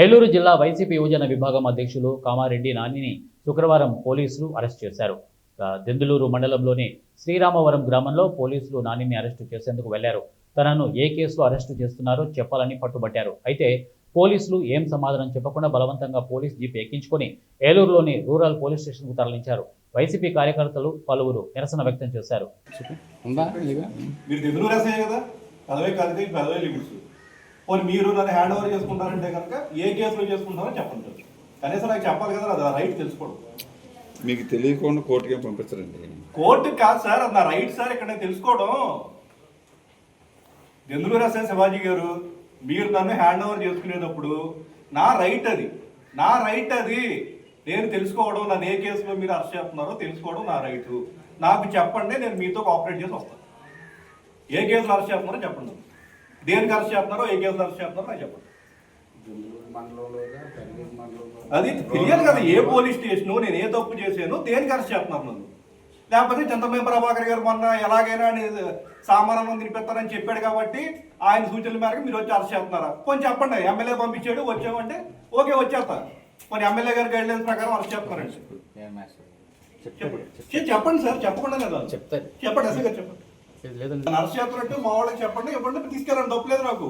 ఏలూరు జిల్లా వైసీపీ యువజన విభాగం అధ్యక్షులు కామారెడ్డి నానిని శుక్రవారం పోలీసులు అరెస్ట్ చేశారు. దెందులూరు మండలంలోని శ్రీరామవరం గ్రామంలో పోలీసులు నానిని అరెస్టు చేసేందుకు వెళ్లారు. తనను ఏ కేసులో అరెస్టు చేస్తున్నారో చెప్పాలని పట్టుబట్టారు. అయితే పోలీసులు ఏం సమాధానం చెప్పకుండా బలవంతంగా పోలీస్ జీప్ ఎక్కించుకొని ఏలూరులోని రూరల్ పోలీస్ స్టేషన్కు తరలించారు. వైసీపీ కార్యకర్తలు పలువురు నిరసన వ్యక్తం చేశారు. మీరు నన్ను హ్యాండ్ ఓవర్ చేసుకుంటారంటే కనుక ఏ కేసులో చేసుకుంటారో చెప్పండి. కనీసం నాకు చెప్పాలి కదా, అది రైట్ తెలుసుకోవడం. మీకు తెలియకుండా కోర్టుకి పంపించరండి. కోర్టుకి కాదు సార్, అది నా రైట్ సార్. ఇక్కడ తెలుసుకోవడం. దెందులూరు ఎస్ఐ శివాజీ గారు, మీరు నన్ను హ్యాండ్ ఓవర్ చేసుకునేటప్పుడు నా రైట్ అది, నా రైట్ అది. నేను తెలుసుకోవడం, నన్ను ఏ కేసులో మీరు అరెస్ట్ చేస్తున్నారో తెలుసుకోవడం నా రైటు. నాకు చెప్పండి, నేను మీతో కోఆపరేట్ చేసి వస్తాను. ఏ కేసులో అరెస్ట్ చేస్తున్నారో చెప్పండి, దేనికి అరెస్ట్ చేస్తున్నారో, ఏ కేసులో అరెస్ట్ చేస్తున్నారో నాకు చెప్పండి. అది తెలియదు కదా, ఏ పోలీస్ స్టేషన్, నేను ఏ తప్పు చేశాను, దేనికి అరెస్ట్ చేస్తున్నారు నన్ను. లేకపోతే చింతమనేని ప్రభాకర్ గారు మొన్న ఎలాగైనా సామాన్యం తినిపిస్తారని చెప్పాడు కాబట్టి ఆయన సూచనల మేరకు మీరు వచ్చి అరెస్ట్ చేస్తున్నారా? కొంచెం చెప్పండి. ఎమ్మెల్యే పంపించాడు, వచ్చామంటే ఓకే వచ్చేస్తా. కొన్ని ఎమ్మెల్యే గారి గైడ్ లైన్స్ ప్రకారం అరెస్ట్ చేస్తున్నారండి. చెప్పండి సార్, చెప్పకుండా కదా చెప్పండి. ఎస్ఐ గారు చెప్పండి, అరెస్ట్ చేస్తున్నట్టు మా వాళ్ళకి చెప్పండి, ఇవ్వండి, తీసుకెళ్ళండి, తప్పలేదు నాకు.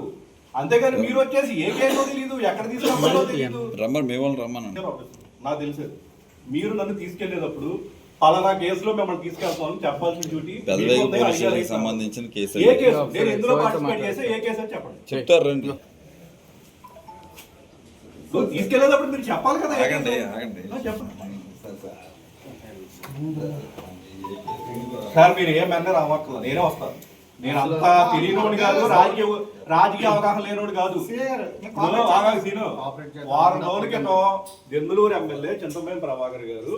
అంతేగాని మీరు వచ్చేసి ఏ కేసులో తెలియదు, ఎక్కడ తీసుకెళ్ళాలో తెలియదు. నాకు తెలుసు. మీరు నన్ను తీసుకెళ్లేటప్పుడు పలానా కేసులో మిమ్మల్ని తీసుకెళ్తామని చెప్పాల్సిన డ్యూటీ సంబంధించిన కేసు. ఏ కేసు, నేను ఎందులో పార్టిసిపేట్ చేస్తే ఏ కేసు అని చెప్పండి. చెప్తారండి. తీసుకెళ్లేటప్పుడు మీరు చెప్పాలి కదా. చెప్పండి సార్, మీరు ఏమన్నా రావట్లేదు, నేనే వస్తాను. నేను అంతా తెలియనోడు కాదు, రాజకీయ అవగాహన లేనోడు కాదు. వారం రోజుల క్రితం దెందులూరు ఎమ్మెల్యే చింతమనేని ప్రభాకర్ గారు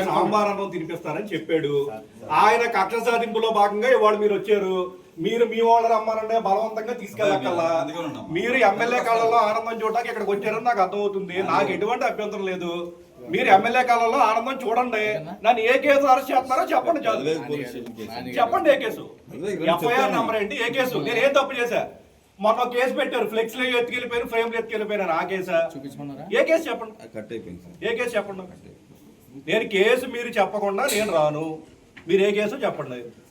సాంబార్ అన్నం తినిపిస్తానని చెప్పాడు. ఆయన కక్ష సాధింపులో భాగంగా ఇవాళ మీరు వచ్చారు. మీరు మీ వాళ్ళు రమ్మానంటే బలవంతంగా తీసుకెళ్ళక్కల్లా. మీరు ఎమ్మెల్యే కాలంలో ఆనందం చూడటానికి ఇక్కడికి వచ్చారని నాకు అర్థమవుతుంది. నాకు ఎటువంటి అభ్యంతరం లేదు. మీరు ఎమ్మెల్యే కాలంలో ఆనందం చూడండి. నన్ను ఏ కేసు అరెస్ట్ చేస్తున్నారో చెప్పండి. చెప్పండి ఏ కేసు, ఎఫ్ఐఆర్ నెంబర్ ఏంటి, ఏ కేసు, నేను ఏం తప్పు చేశా? మొన్న కేసు పెట్టారు, ఫ్లెక్స్ లో ఎత్తుకెళ్ళిపోయారు, ఫ్రేమ్ లో ఎత్తుకెళ్ళిపోయారు. ఆ కేసా? ఏ కేసు చెప్పండి, ఏ కేసు చెప్పండి. నేను కేసు మీరు చెప్పకుండా నేను రాను. మీరు ఏ కేసు చెప్పండి.